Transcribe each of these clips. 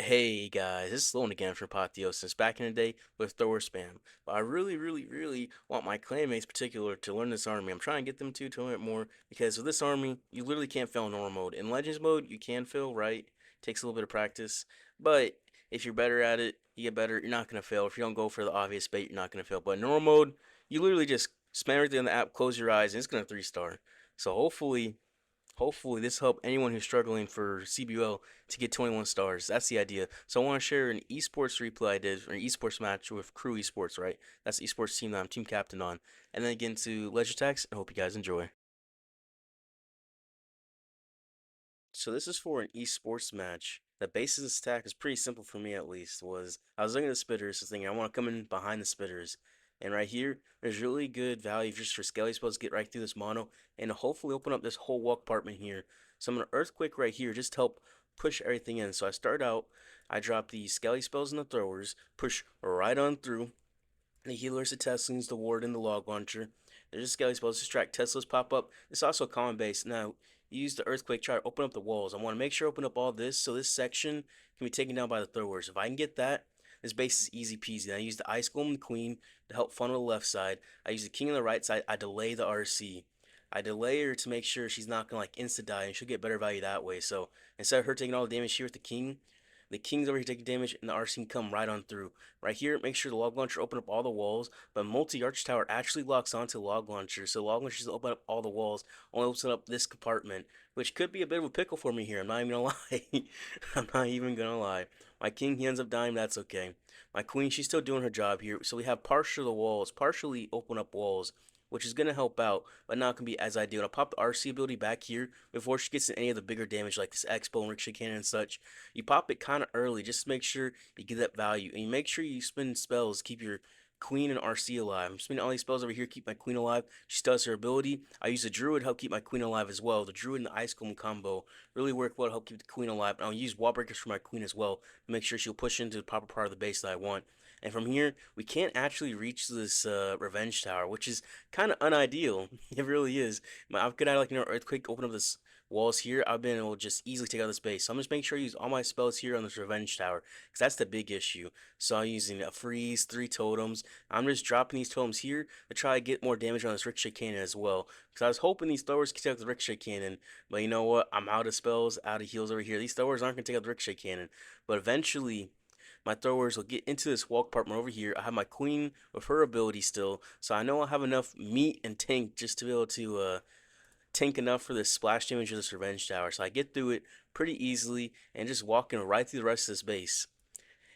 Hey guys, this is Sloan again from Since back in the day with thrower spam. But I really want my clanmates particular to learn this army. I'm trying to get them to learn it more because with this army, you literally can't fail in normal mode. In Legends mode, you can fail, right? Takes a little bit of practice. But if you're better at it, you get better, you're not gonna fail. If you don't go for the obvious bait, you're not gonna fail. But in normal mode, you literally just spam everything on the app, close your eyes, and it's gonna 3-star. So hopefully this help anyone who's struggling for CWL to get 21 stars. That's the idea. So I want to share an esports replay I did, or an esports match with Crew Esports, right? That's the esports team that I'm team captain on. And then get into Leisure Tax, and hope you guys enjoy. So this is for an esports match. The basis of this attack is pretty simple for me at least. Was I was looking at the spitters, thinking I want to come in behind the spitters. And right here, there's really good value just for skelly spells to get right through this mono and hopefully open up this whole wall compartment here. So I'm gonna earthquake right here, just to help push everything in. So I start out, I drop the skelly spells and the throwers, push right on through. The healers, the Teslings, the ward, and the log launcher. There's a skelly spells distract Teslas pop up. It's also a common base. Now, you use the earthquake, try to open up the walls. I want to make sure I open up all this so this section can be taken down by the throwers. If I can get that, this base is easy peasy. Then I use the ice golem and the queen to help funnel the left side. I use the king on the right side. I delay the RC. I delay her to make sure she's not gonna like insta die and she'll get better value that way. So instead of her taking all the damage here with the king's over here taking damage and the RC can come right on through. Right here, make sure the log launcher open up all the walls, but multi-arch tower actually locks onto the log launcher, so the log launcher doesn't open up all the walls, only opens up this compartment, which could be a bit of a pickle for me here. I'm not even gonna lie. I'm not even gonna lie. My king, he ends up dying, that's okay. My queen, she's still doing her job here, so we have partial the walls, partially open up walls, which is gonna help out, but not gonna be as ideal. I'll pop the RC ability back here before she gets in any of the bigger damage like this Expo and Ricochet Cannon and such. You pop it kind of early, just to make sure you get that value, and you make sure you spend spells, keep your queen and RC alive. I'm spending all these spells over here, keep my queen alive. She does her ability. I use the druid to help keep my queen alive as well. The druid and the ice golem combo really work well to help keep the queen alive. And I'll use wall breakers for my queen as well to make sure she'll push into the proper part of the base that I want. And from here, we can't actually reach this revenge tower, which is kind of unideal. It really is. I could have like earthquake, open up this walls here. I've been able to just easily take out this base. So I'm just making sure I use all my spells here on this revenge tower because that's the big issue. So I'm using a freeze, 3 totems. I'm just dropping these totems here to try to get more damage on this ricochet cannon as well. Because I was hoping these throwers could take out the ricochet cannon, but you know what? I'm out of spells, out of heals over here. These throwers aren't gonna take out the ricochet cannon, but eventually my throwers will get into this wall compartment over here. I have my queen with her ability still, so I know I'll have enough meat and tank just to be able to tank enough for this splash damage of this revenge tower. So I get through it pretty easily and just walking right through the rest of this base.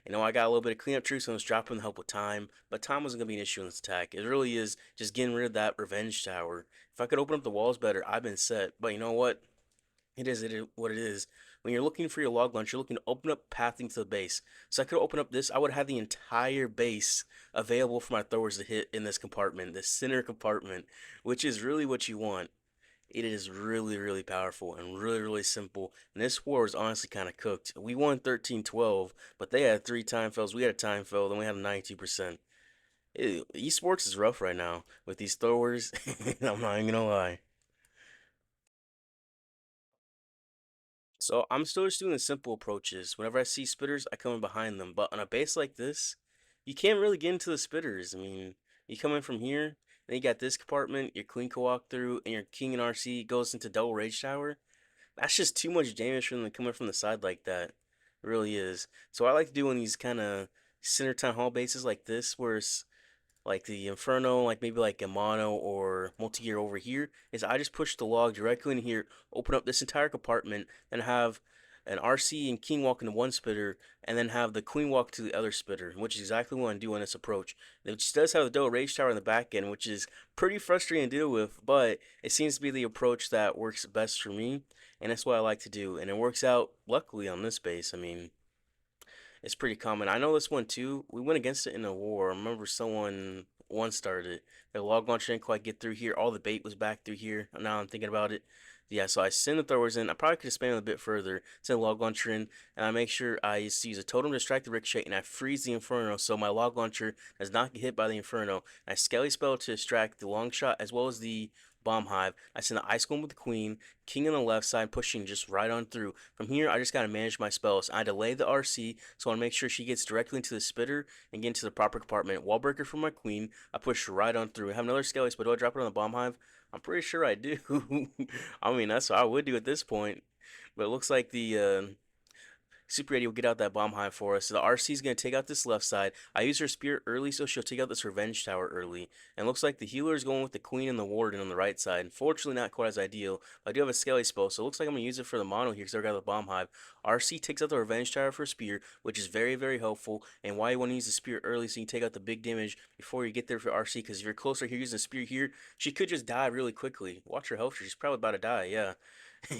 You know, I got a little bit of cleanup troops and I was dropping the help with time, but time wasn't going to be an issue in this attack. It really is just getting rid of that revenge tower. If I could open up the walls better, I've been set. But you know what? It is what it is. When you're looking for your log launch, you're looking to open up pathing to the base. So I could open up this, I would have the entire base available for my throwers to hit in this compartment, this center compartment, which is really what you want. It is really powerful and really simple. And this war is honestly kind of cooked. We won 13-12, but they had 3 time fails. We had a time fail, then we had a 92%. Esports is rough right now with these throwers. I'm not even gonna lie. So I'm still just doing the simple approaches. Whenever I see spitters, I come in behind them. But on a base like this, you can't really get into the spitters. I mean, you come in from here, then you got this compartment, your queen can walk through, and your king and RC goes into double rage tower. That's just too much damage for them to come in from the side like that. It really is. So I like to do on these kind of center town hall bases like this, where it's like the Inferno, like maybe like a mono or multi-gear over here, is I just push the log directly in here, open up this entire compartment, and have an RC and King walk into one spitter, and then have the Queen walk to the other spitter, which is exactly what I do on this approach. It does have the double rage tower in the back end, which is pretty frustrating to deal with, but it seems to be the approach that works best for me, and that's what I like to do, and it works out luckily on this base. I mean, it's pretty common. I know this one too. We went against it in a war. I remember someone one started it. The log launcher didn't quite get through here. All the bait was back through here. Now I'm thinking about it. Yeah, so I send the throwers in. I probably could have spammed a bit further. Send the log launcher in, and I make sure I use a totem to distract the ricochet, and I freeze the inferno so my log launcher does not get hit by the inferno. And I skelly spell to distract the long shot as well as the bomb hive. I send the ice golem with the queen, king on the left side, pushing just right on through. From here, I just gotta manage my spells. I delay the RC, so I want to make sure she gets directly into the spitter and get into the proper compartment. Wall breaker for my queen. I push right on through. I have another skelly, but do I drop it on the bomb hive? I'm pretty sure I do. I mean, that's what I would do at this point. But it looks like the Super 80 will get out that bomb hive for us. So the RC is going to take out this left side. I use her spear early, so she'll take out this revenge tower early. And it looks like the healer is going with the queen and the warden on the right side. Unfortunately, not quite as ideal. I do have a skelly spell, so it looks like I'm going to use it for the mono here because I got the bomb hive. RC takes out the revenge tower for spear, which is very, very helpful. And why you want to use the spear early so you can take out the big damage before you get there for RC, because if you're closer here using the spear here, she could just die really quickly. Watch her health, she's probably about to die, yeah.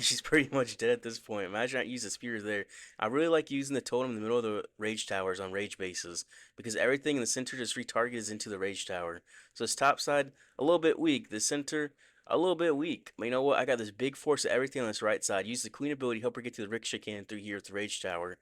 She's pretty much dead at this point. Imagine I use the spears there. I really like using the totem in the middle of the rage towers on rage bases because everything in the center just retargets into the rage tower. So this top side, a little bit weak. The center, a little bit weak. But you know what? I got this big force of everything on this right side. Use the queen ability, help her get to the ricochet cannon through here with the rage tower.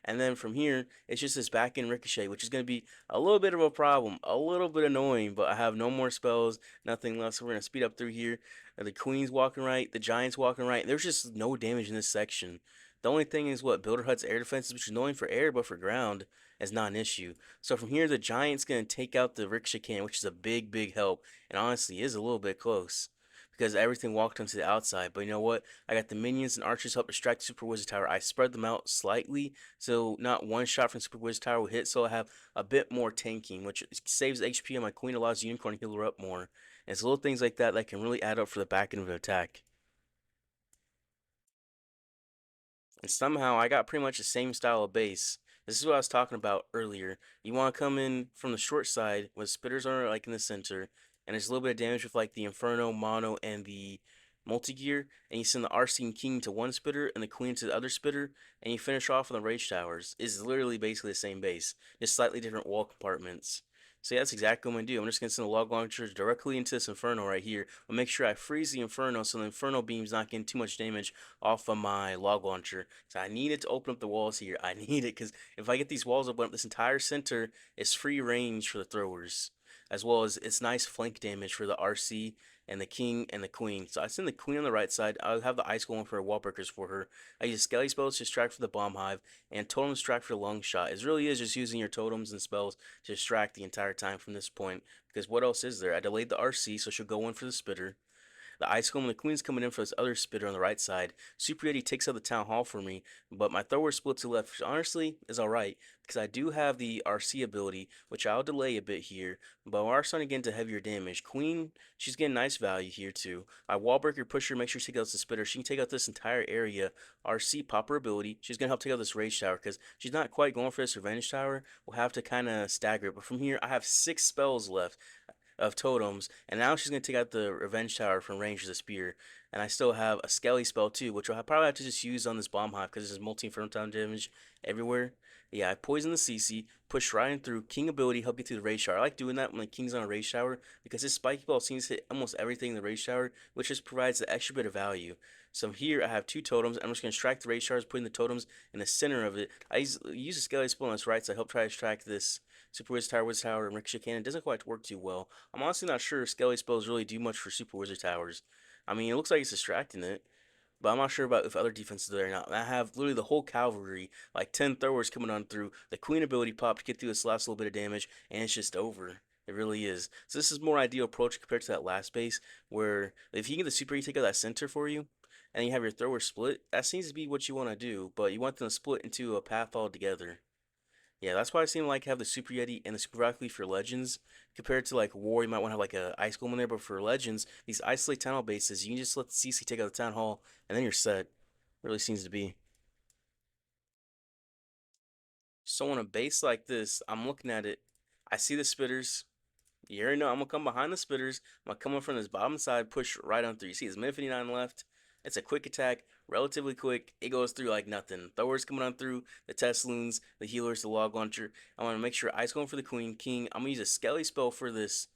And then from here, it's just this back end ricochet, which is going to be a little bit of a problem, a little bit annoying, but I have no more spells, nothing left, so we're going to speed up through here. The queen's walking right, the giant's walking right. There's just no damage in this section. The only thing is what Builder Hut's air defenses, which is annoying for air, but for ground, is not an issue. So from here, the giant's going to take out the ricochet cannon, which is a big, big help, and honestly is a little bit close because everything walked onto the outside. But you know what? I got the minions and archers help distract the Super Wizard Tower. I spread them out slightly, so not one shot from Super Wizard Tower will hit, so I have a bit more tanking, which saves HP, and my queen allows Unicorn to heal her up more. And it's little things like that that can really add up for the back end of an attack. And somehow I got pretty much the same style of base. This is what I was talking about earlier. You want to come in from the short side when spitters are like in the center, and there's a little bit of damage with like the Inferno, Mono, and the multi-gear, and you send the RC and King to one spitter and the Queen to the other spitter, and you finish off on the Rage Towers. It's literally basically the same base, just slightly different wall compartments. So yeah, that's exactly what I'm going to do. I'm just going to send the log launcher directly into this Inferno right here. I'll make sure I freeze the Inferno so the Inferno beam's not getting too much damage off of my log launcher. So I need it to open up the walls here. I need it because if I get these walls open up, this entire center is free range for the throwers, as well as it's nice flank damage for the RC and the king and the queen. So I send the queen on the right side. I'll have the ice golem for wall breakers for her. I use skelly spells to distract for the bomb hive and totem distract for the long shot. It really is just using your totems and spells to distract the entire time from this point. Because what else is there? I delayed the RC, so she'll go in for the spitter. The Ice Golem and the Queen's coming in for this other spitter on the right side. Super Yeti takes out the Town Hall for me, but my thrower split to the left, which honestly is alright, because I do have the RC ability, which I'll delay a bit here, but we are starting to get into heavier damage. Queen, she's getting nice value here too. I Wallbreaker push her, make sure she takes out the spitter. She can take out this entire area. RC pop her ability. She's going to help take out this Rage Tower, because she's not quite going for this Revenge Tower. We'll have to kind of stagger it, but from here, I have 6 spells left of totems, and now she's gonna take out the Revenge Tower from range of the spear. And I still have a Skelly spell too, which I'll probably have to just use on this bomb hive because there's multi-inferno town damage everywhere. Yeah, I poison the CC, push right in through. King ability help get through the Rage Tower. I like doing that when the King's on a Rage Tower because his spiky ball seems to hit almost everything in the Rage Tower, which just provides the extra bit of value. So here I have 2 totems. I'm just gonna extract the Rage Towers, putting the totems in the center of it. I use a Skelly spell on its right, so I help try to extract this Super Wizard Tower, and Ricochet Cannon. It doesn't quite work too well. I'm honestly not sure Skelly spells really do much for Super Wizard Towers. I mean, it looks like it's distracting it, but I'm not sure about if other defenses are there or not. I have literally the whole cavalry, like 10 throwers coming on through. The Queen ability pop to get through this last little bit of damage, and it's just over. It really is. So this is more ideal approach compared to that last base, where if you get the super, you take out that center for you, and you have your thrower split. That seems to be what you want to do, but you want them to split into a path altogether. Yeah, that's why I seem like have the Super Yeti and the Super Rocket League for Legends. Compared to like War, you might want to have like a Ice Golem in there, but for Legends, these isolate town hall bases, you can just let the CC take out the town hall, and then you're set. Really seems to be. So on a base like this, I'm looking at it. I see the spitters. You already know I'm gonna come behind the spitters. I'm gonna come up from this bottom side, push right on through. You see, there's minute 59 left. It's a quick attack, relatively quick. It goes through like nothing. Throwers coming on through, the Tesloons, the healers, the log launcher. I want to make sure Ice going for the Queen, King. I'm gonna use a Skelly spell for this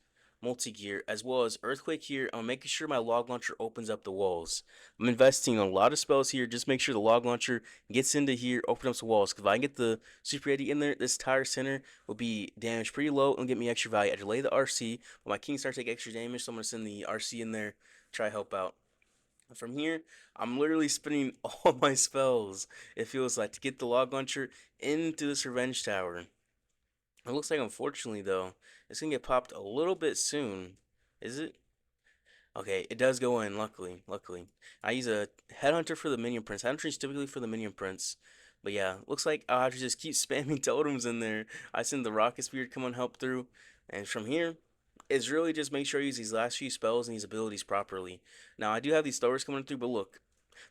multi-gear, as well as Earthquake here. I'm making sure my log launcher opens up the walls. I'm investing a lot of spells here. Just make sure the log launcher gets into here, open up the walls. Because if I can get the Super Yeti in there, this entire center will be damaged pretty low and get me extra value. I delay the RC, but my King starts to take extra damage, so I'm gonna send the RC in there try help out. From here, I'm literally spinning all my spells. It feels like to get the log launcher into this revenge tower. It looks like, unfortunately, though, it's gonna get popped a little bit soon. Is it? Okay, it does go in, luckily. Luckily. I use a headhunter for the minion prince. Headhunter is typically for the minion prince. But yeah, looks like I'll have to just keep spamming totems in there. I send the rocket spear to come and help through. And from here, it's really just make sure I use these last few spells and these abilities properly. Now, I do have these throwers coming through, but look,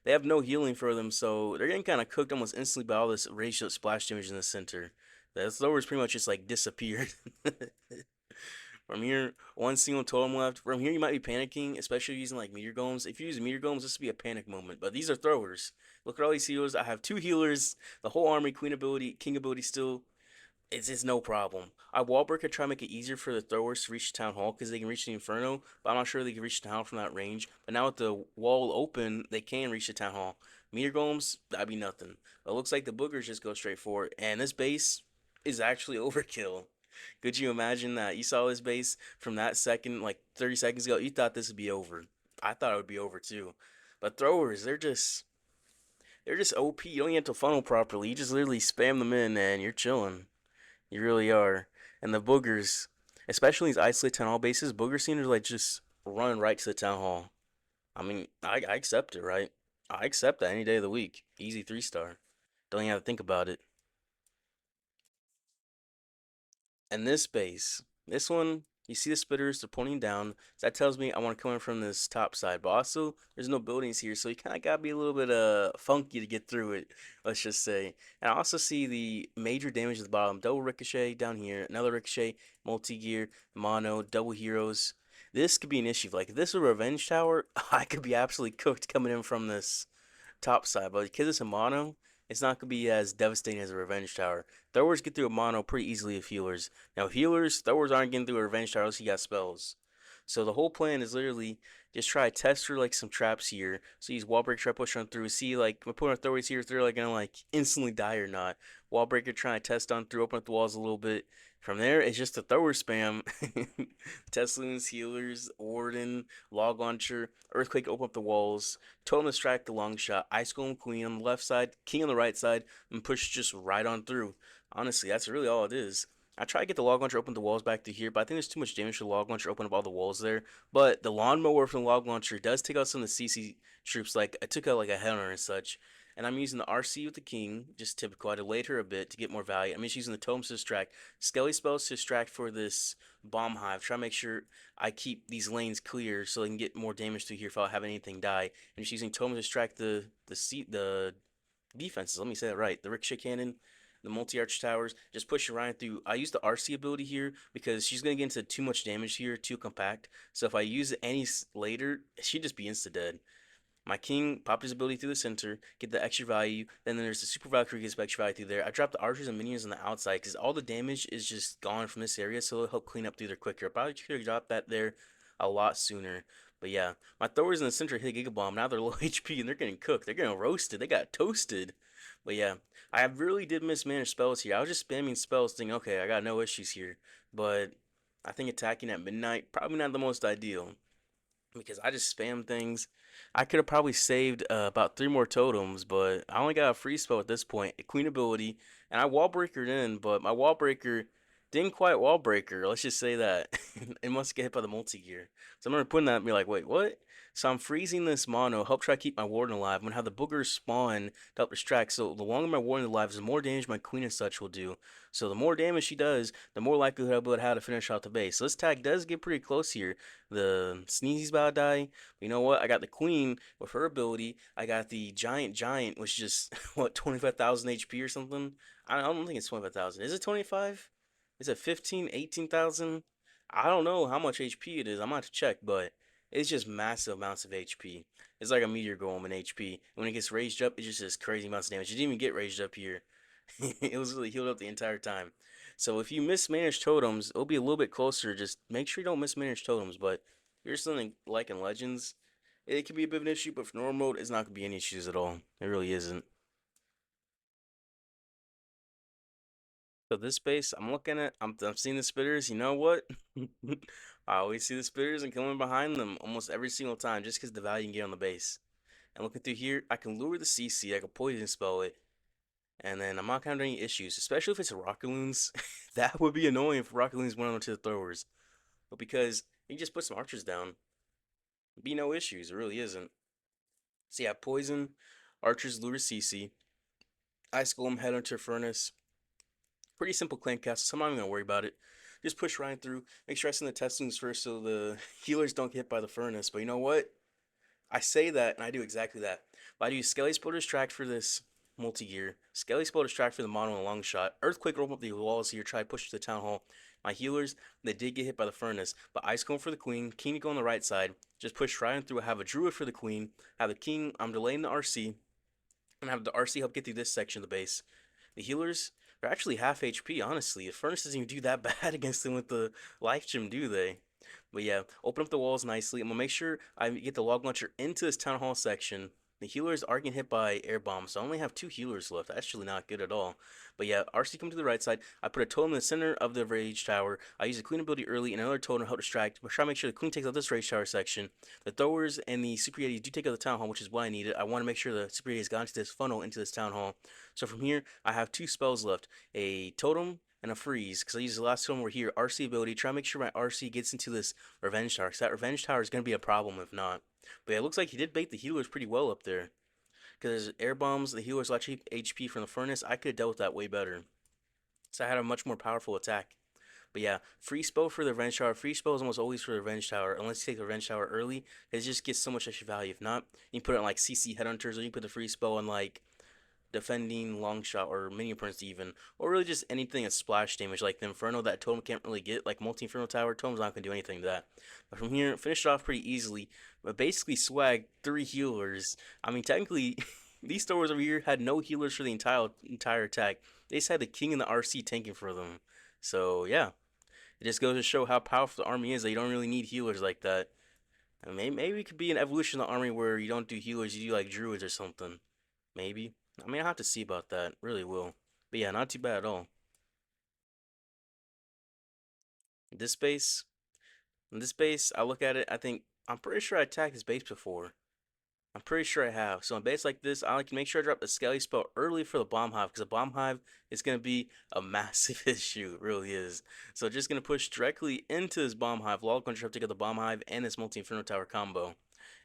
they have no healing for them, so they're getting kind of cooked almost instantly by all this ratio splash damage in the center. The throwers pretty much just like disappeared. From here, one single totem left. From here, you might be panicking, especially using like meteor golems. If you use meteor golems, this would be a panic moment. But these are throwers. Look at all these healers. I have two healers, the whole army, queen ability, king ability still. It's no problem. I wallbreak could try to make it easier for the throwers to reach the town hall because they can reach the inferno, but I'm not sure they can reach the town hall from that range. But now with the wall open, they can reach the town hall. Meteor golems, that'd be nothing. It looks like the boogers just go straight for it, and this base is actually overkill. Could you imagine that? You saw this base from that second, like 30 seconds ago, you thought this would be over. I thought it would be over too. But throwers, they're just OP. You don't even have to funnel properly. You just literally spam them in and you're chilling. You really are. And the boogers, especially these isolated town hall bases, boogers seem to like just run right to the town hall. I mean, I accept it, right? I accept that any day of the week. Easy 3 star. Don't even have to think about it. And this base, this one, you see the spitters, they're pointing down. So that tells me I want to come in from this top side. But also, there's no buildings here, so you kind of got to be a little bit funky to get through it, let's just say. And I also see the major damage at the bottom. Double ricochet down here, another ricochet, multi-gear, mono, double heroes. This could be an issue. Like, if this was a revenge tower, I could be absolutely cooked coming in from this top side, but because it's a mono, it's not gonna be as devastating as a revenge tower. Throwers get through a mono pretty easily with healers. Now healers, throwers aren't getting through a revenge tower unless you got spells. So the whole plan is literally just try to test through like some traps here. So use wall break, try push on through. See like we're putting our throwers here if they're like gonna like instantly die or not. Wall breaker trying to test on through, open up the walls a little bit. From there, it's just a thrower spam. Tesloons, healers, Warden, log launcher, earthquake, open up the walls. Totem distract the long shot, Ice Golem Queen on the left side, King on the right side, and push just right on through. Honestly, that's really all it is. I try to get the log launcher open the walls back to here, but I think there's too much damage for the log launcher open up all the walls there. But the lawnmower from the log launcher does take out some of the CC troops, like I took out like a hunter and such. And I'm using the RC with the king, just typical. I delayed her a bit to get more value. I'm just using the totems to distract. Skelly spells to distract for this bomb hive. Try to make sure I keep these lanes clear so I can get more damage through here without having anything die. I'm just using totems to distract the defenses. Let me say that right. The ricochet cannon, the multi-arch towers, just push Orion through. I use the RC ability here because she's gonna get into too much damage here, too compact. So if I use it any later, she'd just be insta dead. My king popped his ability through the center, get the extra value. Then there's the super Valkyrie gets extra value through there. I dropped the archers and minions on the outside because all the damage is just gone from this area, so it'll help clean up through there quicker. Probably could have dropped that there a lot sooner. But yeah, my throwers in the center hit Giga Bomb. Now they're low HP and they're getting cooked. They're getting roasted. They got toasted. But yeah, I really did mismanage spells here. I was just spamming spells thinking, okay, I got no issues here. But I think attacking at midnight, probably not the most ideal because I just spam things. I could have probably saved about 3 more totems, but I only got a free spell at this point, a queen ability, and I wall breakered in, but my wall breaker didn't quite wall breaker. Let's just say that it must get hit by the multi gear. So I'm gonna put that and be like, wait, what? So I'm freezing this mono, help try to keep my warden alive. I'm gonna have the boogers spawn to help distract. So the longer my warden is alive, the more damage my queen and such will do. So the more damage she does, the more likelihood I'll be able to have to finish out the base. So this tag does get pretty close here. The Sneezy's about to die. But you know what? I got the queen with her ability. I got the giant, which is just what 25,000 HP or something. I don't think it's 25,000. Is it 25? Is it 15, 18,000? I don't know how much HP it is. I'm gonna have to check, but it's just massive amounts of HP. It's like a meteor golem in HP. When it gets raised up, it just does crazy amounts of damage. It didn't even get raised up here. It was really healed up the entire time. So if you mismanage totems, it'll be a little bit closer. Just make sure you don't mismanage totems. But if you're something like in Legends, it can be a bit of an issue, but for normal mode, it's not gonna be any issues at all. It really isn't. So this base, I'm looking at, I'm seeing the spitters. You know what? I always see the spitters and coming behind them almost every single time, just because the value you can get on the base. And looking through here, I can lure the CC, I can poison spell it, and then I'm not encountering any issues, especially if it's a Rocket Loons. That would be annoying if Rocket Loons went onto the throwers. But because you just put some archers down, it'd be no issues. It really isn't. So yeah, poison, archers, lure CC, ice golem, head hunter, furnace. Pretty simple clan cast, so I'm not even gonna worry about it. Just push Ryan through. Make sure I send the testings first so the healers don't get hit by the furnace. But you know what? I say that and I do exactly that. But I do Skelly Spell Distract for this multi-gear, Skelly Spell Distract for the mono and long shot, Earthquake roll up the walls here, try to push to the town hall. My healers, they did get hit by the furnace, but Ice Golem for the queen, king to go on the right side, just push Ryan through, have a druid for the queen, have the king, I'm delaying the RC, and have the RC help get through this section of the base. The healers are actually half HP, honestly. The furnace doesn't even do that bad against them with the life gem, do they? But yeah, open up the walls nicely. I'm gonna make sure I get the log launcher into this town hall section. The healers are getting hit by air bombs, so I only have 2 healers left. That's actually not good at all. But yeah, RC come to the right side. I put a totem in the center of the rage tower. I use the queen ability early and another totem to help distract. But try to make sure the queen takes out this rage tower section. The throwers and the super yetis do take out the town hall, which is why I need it. I want to make sure the super yetis got into this funnel into this town hall. So from here, I have 2 spells left: a totem and a freeze, because I use the last one over here, RC ability. Try to make sure my RC gets into this revenge tower, because that revenge tower is going to be a problem if not. But yeah, it looks like he did bait the healers pretty well up there, because air bombs, the healers lot HP from the furnace. I could have dealt with that way better, so I had a much more powerful attack. But yeah, free spell for the revenge tower. Free spell is almost always for the revenge tower, unless you take the revenge tower early. It just gets so much extra value. If not, you can put it on like CC headhunters, or you can put the free spell on like defending long shot or mini prince even, or really just anything that's splash damage like the inferno that totem can't really get, like multi inferno tower. Totem's not gonna do anything to that. But from here, finished off pretty easily. But basically, swag 3 healers. I mean, technically, these throwers over here had no healers for the entire attack. They just had the king and the RC tanking for them. So yeah, it just goes to show how powerful the army is that you don't really need healers like that. And maybe it could be an evolution of the army where you don't do healers, you do like druids or something. Maybe. I mean, I have to see about that. Really will. But yeah, not too bad at all. This base, in this base, I look at it. I think I'm pretty sure I attacked this base before. I'm pretty sure I have. So on base like this, I like to make sure I drop the Skelly spell early for the bomb hive, because the bomb hive is going to be a massive issue. It really is. So just going to push directly into this bomb hive. Log control to get the bomb hive and this multi inferno tower combo,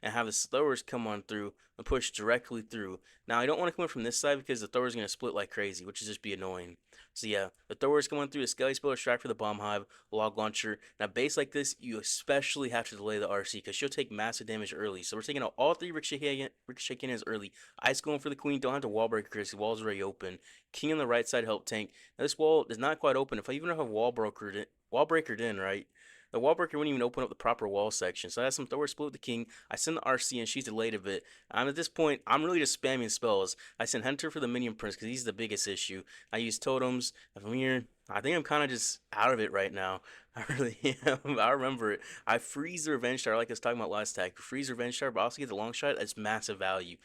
and have the throwers come on through and push directly through. Now I don't want to come in from this side because the throwers are going to split like crazy, which is just be annoying. So yeah, the throwers come on through, the Skelly spell extract for the bomb hive, log launcher. Now base like this, you especially have to delay the RC because she'll take massive damage early. So we're taking out all 3 ricochet cannons early. Ice going for the queen, don't have to wall breaker because the wall's already open. King on the right side help tank. Now this wall is not quite open. If I even have wall breakered in, right? The wall breaker wouldn't even open up the proper wall section. So I have some thrower split with the king. I send the RC and she's delayed a bit. At this point, I'm really just spamming spells. I send Hunter for the minion prince because he's the biggest issue. I use totems. From here, I think I'm kind of just out of it right now. I really am. I remember it. I freeze the revenge tower like I was talking about last tag. Freeze the revenge tower, but also get the long shot. That's massive value.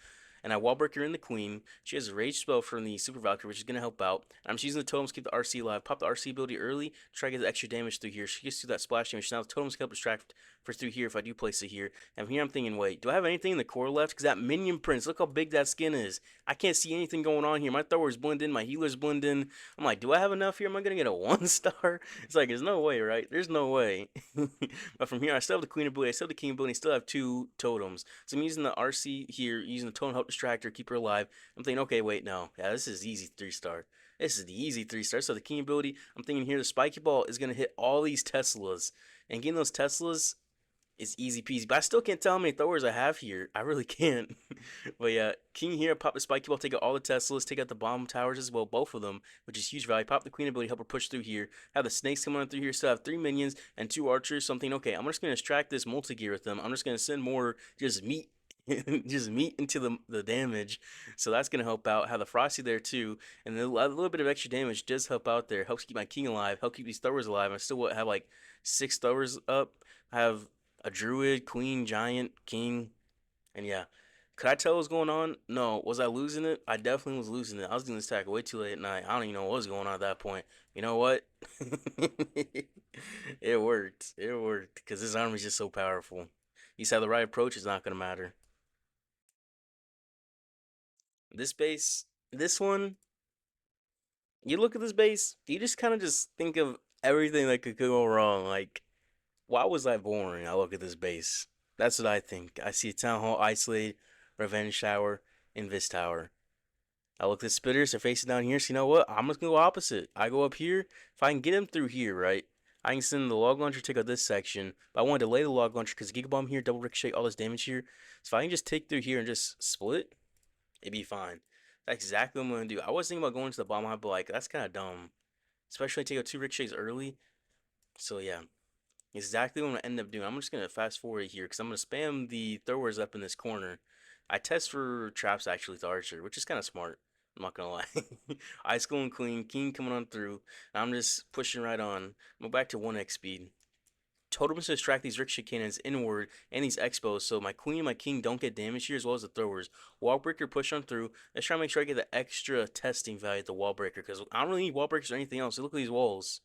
And I wall breaker in the queen. She has a rage spell from the super valkyrie, which is gonna help out. And I'm just using the totems to keep the RC alive. Pop the RC ability early, try to get the extra damage through here. She gets through that splash damage. Now the totems can help distract for through here if I do place it here. And from here I'm thinking, wait, do I have anything in the core left? Because that minion prince, look how big that skin is. I can't see anything going on here. My throwers blend in, my healers blend in. I'm like, do I have enough here? Am I gonna get a 1 star? It's like, there's no way, right? There's no way. But from here, I still have the queen ability, I still have the king ability, I still have 2 totems. So I'm using the RC here, using the totem help distract her, keep her alive. I'm thinking, okay, wait, no. Yeah, this is easy 3 star. This is the easy 3 star. So the king ability, I'm thinking here the spiky ball is gonna hit all these Teslas. And getting those Teslas is easy peasy. But I still can't tell how many throwers I have here. I really can't. But yeah, king here, pop the spiky ball, take out all the Teslas, take out the bomb towers as well, both of them, which is huge value. Pop the queen ability, help her push through here. Have the snakes coming on through here. Still have 3 minions and 2 archers. Something, okay, I'm just gonna extract this multi-gear with them. I'm just gonna send more just meat. Just meat into the damage, so that's gonna help out. Have the frosty there too, and a little bit of extra damage does help out there. Helps keep my king alive, help keep these throwers alive. I still have like 6 throwers up. I have a druid, queen, giant, king, and yeah. Could I tell what was going on? No. Was I losing it? I definitely was losing it. I was doing this attack way too late at night. I don't even know what was going on at that point. You know what? It worked. It worked because this army's just so powerful. You said the right approach is not gonna matter. This base, this one, you look at this base, you just kind of just think of everything that could go wrong. Like, why was I born? I look at this base. That's what I think. I see a town hall isolated, revenge tower, invis tower. I look at the spitters, they're facing down here, so you know what? I'm just gonna go opposite. I go up here. If I can get him through here, right? I can send the log launcher, take out this section. But I want to delay the log launcher because Giga Bomb here, double ricochet, all this damage here. So if I can just take through here and just split, it'd be fine. That's exactly what I'm gonna do. I was thinking about going to the bomb high, but like that's kind of dumb. Especially take out two ricochets early. So yeah, exactly what I'm gonna end up doing. I'm just gonna fast forward here because I'm gonna spam the throwers up in this corner. I test for traps actually to Archer, which is kind of smart. I'm not gonna lie. Ice School and Queen, King coming on through. And I'm just pushing right on. I'm back to 1x speed. Totems to distract these ricochet cannons inward and these expos, so my queen and my king don't get damaged here, as well as the throwers. Wall breaker push on through. Let's try to make sure I get the extra testing value at the wall breaker, because I don't really need wall breakers or anything else. Look at these walls.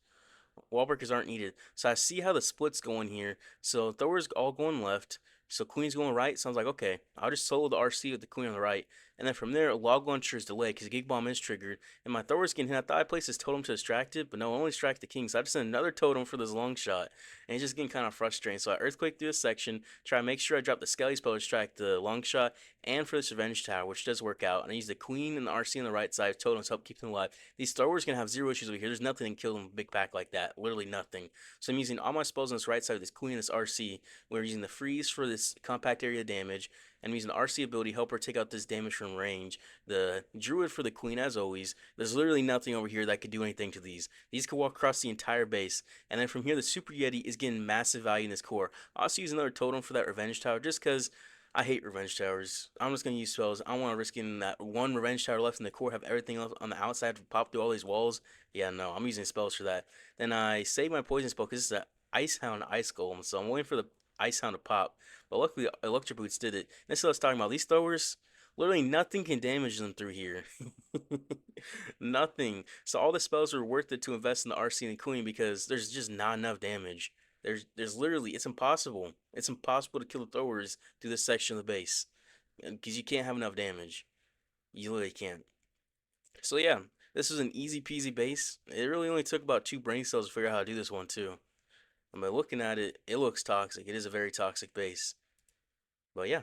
Wall breakers aren't needed. So I see how the split's going here. So throwers all going left. So queen's going right. So I was like, okay, I'll just solo the RC with the queen on the right. And then from there, log launcher is delayed because gig bomb is triggered. And my throwers getting hit. I thought I placed this totem to distract it, but no, only distract the king. So I just sent another totem for this long shot. And it's just getting kind of frustrating. So I earthquake through a section, try to make sure I drop the skelly spell to distract the long shot and for this revenge tower, which does work out. And I use the queen and the RC on the right side totems to help keep them alive. These throwers gonna have zero issues over here. There's nothing to kill them with a big pack like that. Literally nothing. So I'm using all my spells on this right side with this queen and this RC. We're using the freeze for this compact area damage. And I'm using the RC ability help her take out this damage from range. The druid for the queen as always. There's literally nothing over here that could do anything to these. These could walk across the entire base. And then from here the super yeti is getting massive value in this core. I'll also use another totem for that revenge tower just because I hate revenge towers. I'm just gonna use spells. I don't want to risk getting that one revenge tower left in the core, have everything else on the outside to pop through all these walls. Yeah, no, I'm using spells for that. Then I save my poison spell because this is an Ice Hound Ice Golem, so I'm waiting for the Ice Hound to pop. But luckily, Electro Boots did it. This is what I was talking about. These throwers, literally nothing can damage them through here. Nothing. So all the spells are worth it to invest in the RC and the Queen because there's just not enough damage. There's literally it's impossible. It's impossible to kill the throwers through this section of the base because you can't have enough damage. You literally can't. So yeah, this is an easy peasy base. It really only took about 2 brain cells to figure out how to do this one too. And by looking at it, it looks toxic. It is a very toxic base. But yeah,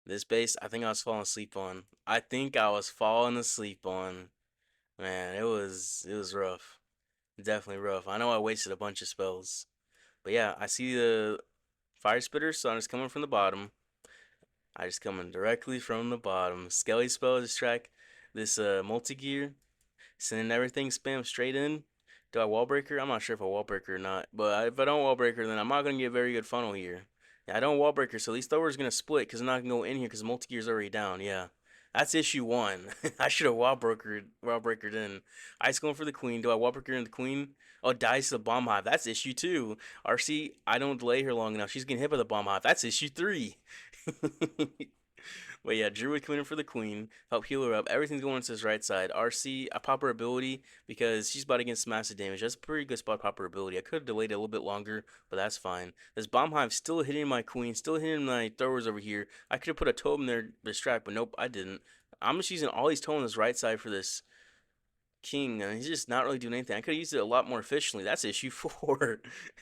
this base I think I was falling asleep on. I think I was falling asleep on. Man, it was rough. Definitely rough. I know I wasted a bunch of spells. But yeah, I see the fire spitter, so I'm just coming from the bottom. I just coming directly from the bottom. Skelly spell distract this multi gear. Sending everything spam straight in. Do I wall breaker? I'm not sure if I wall breaker or not. But if I don't wall breaker, then I'm not gonna get a very good funnel here. Yeah, I don't wall breaker, so these throwers gonna split because I'm not gonna go in here because multi gear is already down. Yeah. That's issue one. I should have wall breakered in. Ice going for the queen. Do I wall breaker in the queen? Oh, dies to the bomb hive. That's issue two. RC, I don't delay her long enough. She's getting hit by the bomb hive. That's issue three. But yeah, Druid coming in for the queen, help heal her up. Everything's going to his right side. RC, I pop her ability because she's about to get some massive damage. That's a pretty good spot to pop her ability. I could have delayed it a little bit longer, but that's fine. This bomb hive still hitting my queen, still hitting my throwers over here. I could have put a totem there to distract, but nope, I didn't. I'm just using all these totems on this right side for this king, and he's just not really doing anything. I could have used it a lot more efficiently. That's issue four.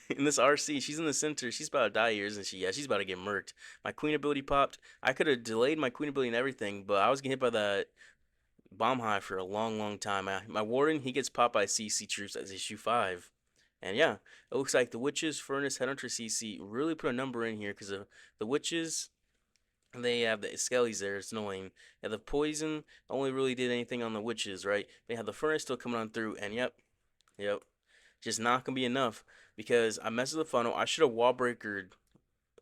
In this RC, she's in the center. She's about to die here, isn't she? Yeah, she's about to get murked. My queen ability popped. I could have delayed my queen ability and everything, but I was getting hit by that bomb hive for a long, long time. My warden, he gets popped by CC troops as issue five. And yeah, it looks like the witches, furnace, headhunter, CC really put a number in here because the witches, they have the skellies there. It's annoying. Yeah, the poison only really did anything on the witches, right? They have the furnace still coming on through, and yep, just not gonna be enough because I messed with the funnel. I should have wall breakered,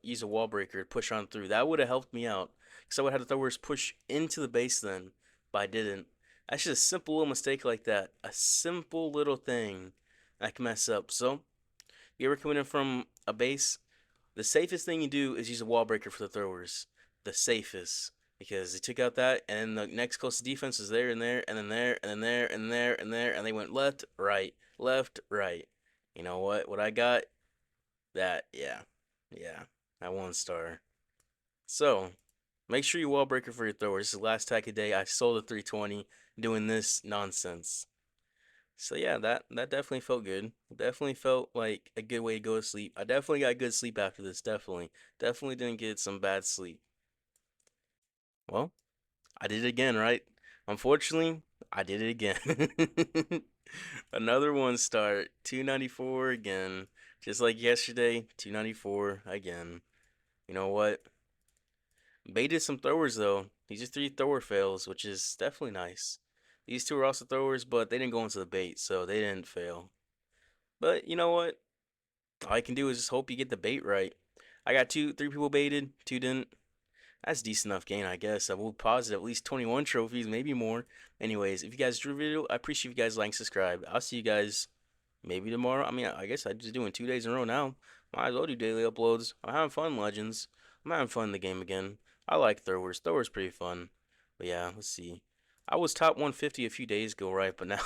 use a wall breaker to push on through. That would have helped me out because I would have had the throwers push into the base then, but I didn't. That's just a simple little mistake like that. A simple little thing I can mess up. So, you ever coming in from a base The safest thing you do is use a wall breaker for the throwers. The safest. Because they took out that, and then the next closest defense is there and there, and then there, and then there, and there, and there, and they went left, right, left, right. You know what? What I got? That, yeah. Yeah. That 1 star. So, make sure you wall breaker for your throwers. This is the last tack of the day. I sold a 320 doing this nonsense. So yeah, that definitely felt good. Definitely felt like a good way to go to sleep. I definitely got good sleep after this. Definitely didn't get some bad sleep. Well, I did it again, right? Unfortunately, I did it again. Another 1 star, 294 again. Just like yesterday, 294 again. You know what? Baited some throwers though. These are 3 thrower fails, which is definitely nice. These 2 are also throwers, but they didn't go into the bait, so they didn't fail. But you know what? All I can do is just hope you get the bait right. I got 3 people baited, 2 didn't. That's decent enough gain, I guess. I will posit at least 21 trophies, maybe more. Anyways, if you guys drew a video, I appreciate you guys like and subscribe. I'll see you guys maybe tomorrow. I mean, I guess I'm just doing 2 days in a row now. Might as well do daily uploads. I'm having fun, Legends. I'm having fun in the game again. I like throwers. Throwers pretty fun. But yeah, let's see. I was top 150 a few days ago, right? But now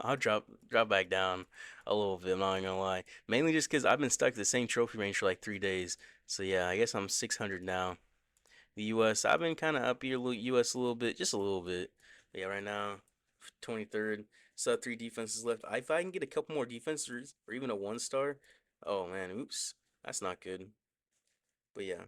I'll drop back down a little bit. I'm not gonna lie. Mainly just because I've been stuck at the same trophy range for like 3 days. So yeah, I guess I'm 600 now. The U.S. I've been kind of up here, U.S. a little bit, just a little bit. But yeah, right now, 23rd. Still have 3 defenses left. If I can get a couple more defenses or even a 1 star, oh man, oops, that's not good. But yeah.